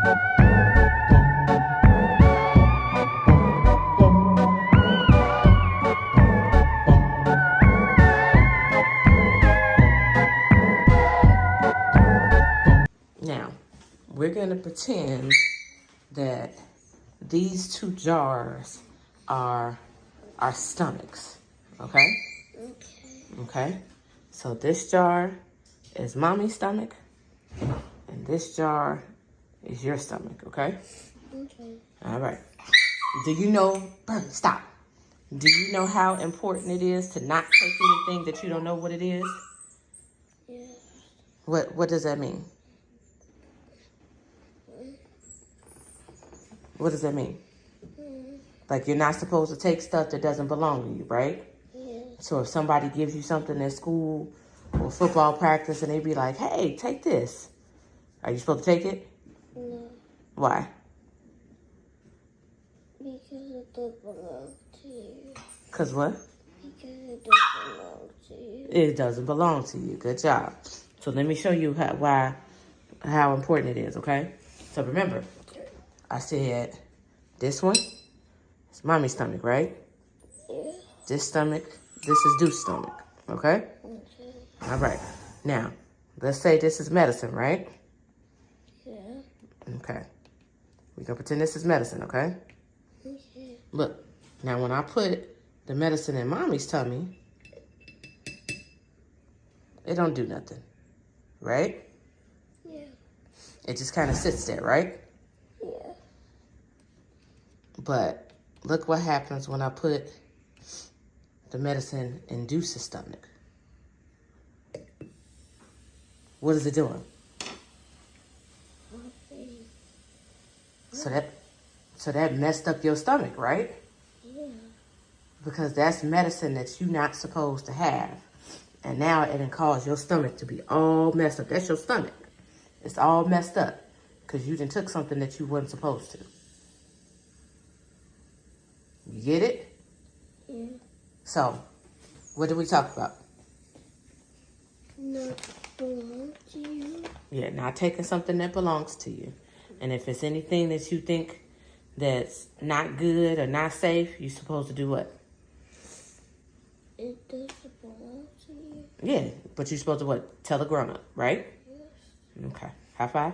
Now, we're gonna pretend that these two jars are our stomachs, okay? Okay? So this jar is mommy's stomach, and this jar is your stomach, okay? Okay. All right. Do you know, Bernie, stop. Do you know how important it is to not take anything that you don't know what it is? Yeah. What does that mean? What does that mean? Like you're not supposed to take stuff that doesn't belong to you, right? Yeah. So if somebody gives you something at school or football practice and they be like, hey, take this. Are you supposed to take it? No. Why? Because it doesn't belong to you. Because what? Because it doesn't belong to you. It doesn't belong to you. Good job. So let me show you how important it is, okay? So remember, I said this one is mommy's stomach, right? Yeah. This stomach, this is Deuce's stomach, okay? Okay. All right. Now, let's say this is medicine, right? Yeah. Okay. We're going to pretend this is medicine, okay? Okay. Look, now when I put the medicine in mommy's tummy, it don't do nothing, right? Yeah. It just kind of sits there, right? Yeah. But look what happens when I put the medicine in Deuce's stomach. What is it doing? Okay. So that messed up your stomach, right? Yeah. Because that's medicine that you're not supposed to have. And now it can cause your stomach to be all messed up. That's your stomach. It's all messed up because you done took something that you wasn't supposed to. You get it? Yeah. So, what did we talk about? Not belong to you. Yeah, not taking something that belongs to you. And if it's anything that you think that's not good or not safe, you're supposed to do what? It doesn't belong to you. Yeah, but you're supposed to what? Tell the grown-up, right? Yes. Okay. High five.